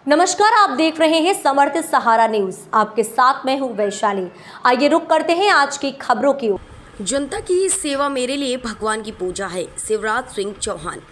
नमस्कार, आप देख रहे हैं समर्थ सहारा न्यूज। आपके साथ मैं हूं वैशाली। आइए रुक करते हैं आज की खबरों की ओर। जनता की सेवा मेरे लिए भगवान की पूजा है। शिवराज सिंह चौहान।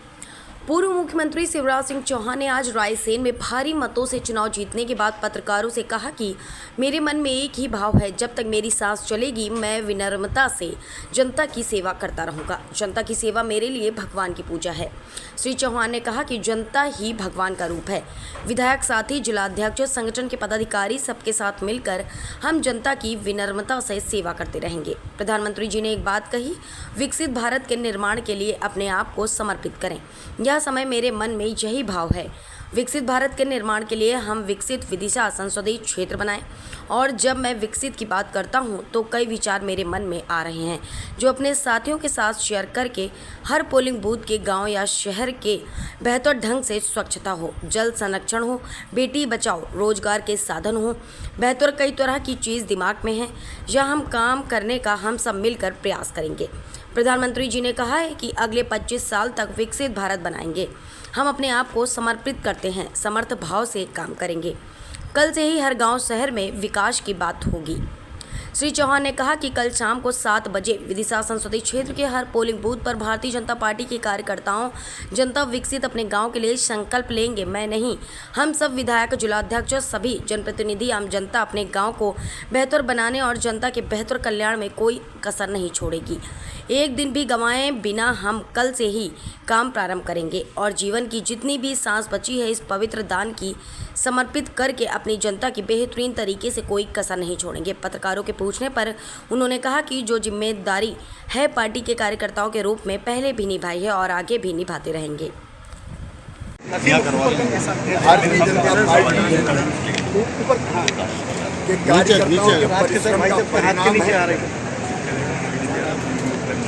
पूर्व मुख्यमंत्री शिवराज सिंह चौहान ने आज रायसेन में भारी मतों से चुनाव जीतने के बाद पत्रकारों से कहा कि मेरे मन में एक ही भाव है, जब तक मेरी सांस चलेगी मैं विनम्रता से जनता की सेवा करता रहूंगा। जनता की सेवा मेरे लिए भगवान की पूजा है। श्री चौहान ने कहा कि जनता ही भगवान का रूप है। विधायक, साथी, जिलाध्यक्ष, संगठन के पदाधिकारी सबके साथ मिलकर हम जनता की विनम्रता से सेवा करते रहेंगे। प्रधानमंत्री जी ने एक बात कही, विकसित भारत के निर्माण के लिए अपने आप को समर्पित करें। यह समय मेरे मन में यही भाव है। विकसित भारत के निर्माण के लिए हम विकसित विदिशा संसदीय क्षेत्र बनाएं। और जब मैं विकसित की बात करता हूं तो कई विचार मेरे मन में आ रहे हैं, जो अपने साथियों के साथ शेयर करके हर पोलिंग बूथ के गांव या शहर के बेहतर ढंग से स्वच्छता हो, जल संरक्षण हो, बेटी बचाओ, रोजगार के साधन हो, बेहतर कई तरह की चीज़ दिमाग में है। यह हम काम करने का हम सब मिलकर प्रयास करेंगे। प्रधानमंत्री जी ने कहा है कि अगले 25 साल तक विकसित भारत बनाएंगे। हम अपने आप को समर्पित करते हैं, समर्थ भाव से काम करेंगे। कल से ही हर गांव शहर में विकास की बात होगी। श्री चौहान ने कहा कि कल शाम को 7 बजे विदिशा संसदीय क्षेत्र के हर पोलिंग बूथ पर भारतीय जनता पार्टी के कार्यकर्ताओं जनता विकसित अपने गांव के लिए संकल्प लेंगे। मैं नहीं, हम सब विधायक, जिलाध्यक्ष, सभी जनप्रतिनिधि, आम जनता अपने गांव को बेहतर बनाने और जनता के बेहतर कल्याण में कोई कसर नहीं छोड़ेगी। एक दिन भी गंवाए बिना हम कल से ही काम प्रारंभ करेंगे और जीवन की जितनी भी सांस बची है इस पवित्र दान की समर्पित करके अपनी जनता की बेहतरीन तरीके से कोई कसर नहीं छोड़ेंगे। पत्रकारों के पूछने पर उन्होंने कहा कि जो जिम्मेदारी है पार्टी के कार्यकर्ताओं के रूप में पहले भी निभाई है और आगे भी निभाते रहेंगे।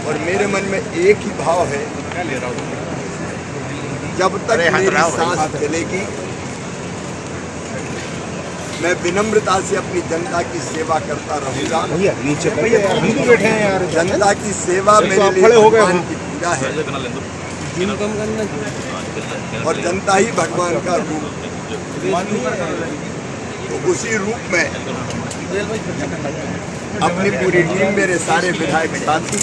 और मेरे मन में एक ही भाव है, जब तक मेरी सांस चलेगी मैं विनम्रता से अपनी जनता की सेवा करता रहूंगा। जनता की सेवा मेरे लिए भगवान की पूजा है और जनता ही भगवान का रूप है। तो उसी रूप में अपनी पूरी टीम, मेरे सारे विधायक साथी,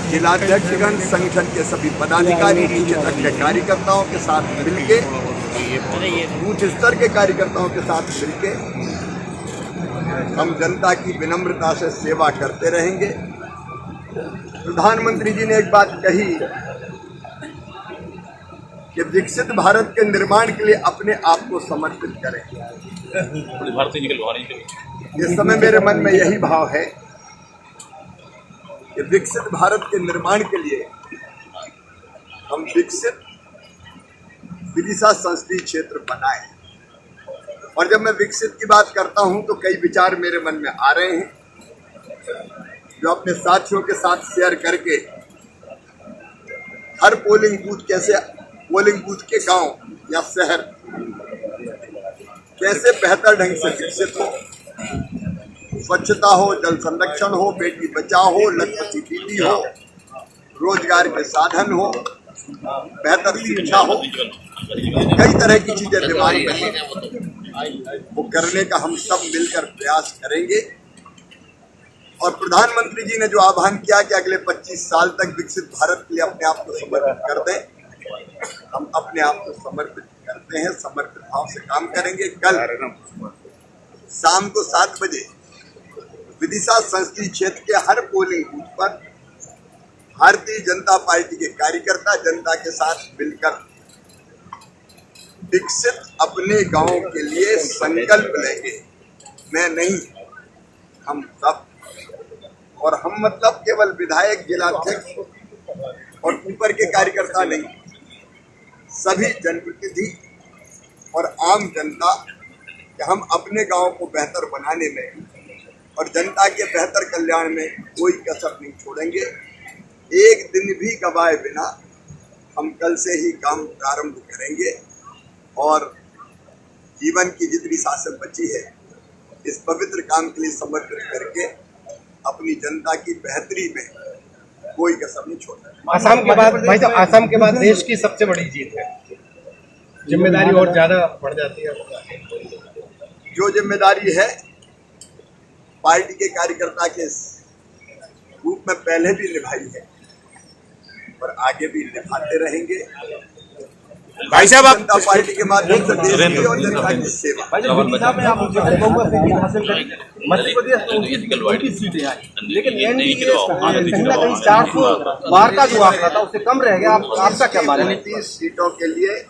जिलाध्यक्षगण, संगठन के सभी पदाधिकारी, नीचे तक के कार्यकर्ताओं के साथ मिलके, बूथ स्तर के कार्यकर्ताओं के साथ मिलके हम जनता की विनम्रता से सेवा करते रहेंगे। प्रधानमंत्री जी ने एक बात कही कि विकसित भारत के निर्माण के लिए अपने आप को समर्पित करें। इस समय मेरे मन में यही भाव है कि विकसित भारत के निर्माण के लिए हम विकसित विदिशा संसदीय क्षेत्र बनाएं। और जब मैं विकसित की बात करता हूं तो कई विचार मेरे मन में आ रहे हैं, जो अपने साथियों के साथ शेयर करके हर पोलिंग बूथ, कैसे पोलिंग बूथ के गांव या शहर कैसे बेहतर ढंग से विकसित हो, स्वच्छता हो, जल संरक्षण हो, बेटी बचाओ हो, लखपति दीदी हो, रोजगार के साधन हो, बेहतर शिक्षा हो, कई तरह की चीजें दिमाग में हैं, वो करने का हम सब मिलकर प्रयास करेंगे। और प्रधानमंत्री जी ने जो आह्वान किया कि अगले 25 साल तक विकसित भारत के लिए अपने आप को समर्पित कर दें, हम अपने आप को समर्पित करते हैं, समर्पित भाव से काम करेंगे। कल शाम को 7 बजे विदिशा संसदीय क्षेत्र के हर पोलिंग बूथ पर भारतीय जनता पार्टी के कार्यकर्ता जनता के साथ मिलकर विकसित अपने गांव के लिए संकल्प लेंगे। मैं नहीं, हम सब। और हम मतलब केवल विधायक, जिलाध्यक्ष और ऊपर के कार्यकर्ता नहीं, सभी जनप्रतिनिधि और आम जनता, कि हम अपने गांव को बेहतर बनाने में और जनता के बेहतर कल्याण में कोई कसर नहीं छोड़ेंगे। एक दिन भी गवाए बिना हम कल से ही काम प्रारंभ करेंगे और जीवन की जितनी सांसें बची है इस पवित्र काम के लिए समर्पित करके अपनी जनता की बेहतरी में कोई कसर नहीं छोड़ना। आसाम के बाद भाई साहब, आसाम के बाद देश की सबसे बड़ी जीत है। जिम्मेदारी और ज्यादा बढ़ जाती है। जो जिम्मेदारी है पार्टी के कार्यकर्ता के रूप में पहले भी निभाई है और आगे भी निभाते रहेंगे। भाई साहब आप जनता पार्टी के माध्यम से देश की और जनता की सेवा। मध्य प्रदेश 29 सीटें आई, लेकिन एनडीए कहीं ना कहीं 400 बार का जो आंकड़ा था उससे कम रह गया। आपका क्या मानना है? 29 सीटों के लिए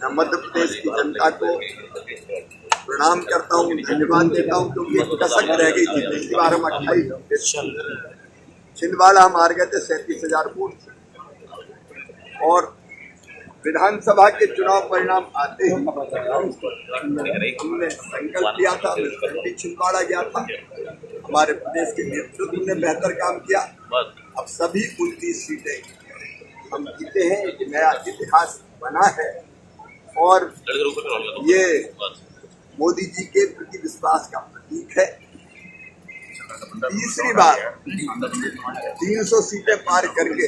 मैं मध्य प्रदेश की जनता को प्रणाम करता हूँ, धन्यवाद देता हूँ, क्योंकि एक कसक रह गई थी। पिछली बार हम 28 छिंदवाड़ा हम हार गए थे 37,000 वोट से, और विधानसभा के चुनाव परिणाम आते ही हमने संकल्प लिया था, मैं छिंदवाड़ा गया था, हमारे प्रदेश के नेतृत्व ने बेहतर काम किया। अब सभी 29 सीटें हम जीते हैं, एक नया इतिहास बना है और ये मोदी जी के प्रति विश्वास का प्रतीक है। तीसरी बार 300 सीटें पार करके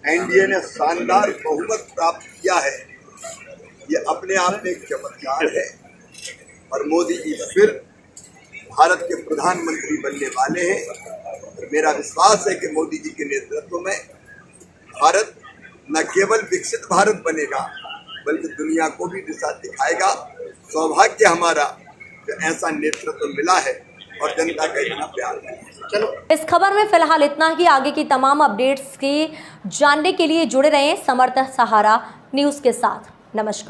एनडीए ने शानदार बहुमत प्राप्त किया है। ये अपने आप में एक चमत्कार है और मोदी जी फिर भारत के प्रधानमंत्री बनने वाले हैं। मेरा विश्वास है कि मोदी जी के नेतृत्व में भारत न केवल विकसित भारत बनेगा बल्कि दुनिया को भी दिशा दिखाएगा। सौभाग्य हमारा कि ऐसा नेतृत्व मिला है और जनता का इतना प्यार है। चलो, इस खबर में फिलहाल इतना ही। आगे की तमाम अपडेट्स की जानने के लिए जुड़े रहें समर्थ सहारा न्यूज़ के साथ। नमस्कार।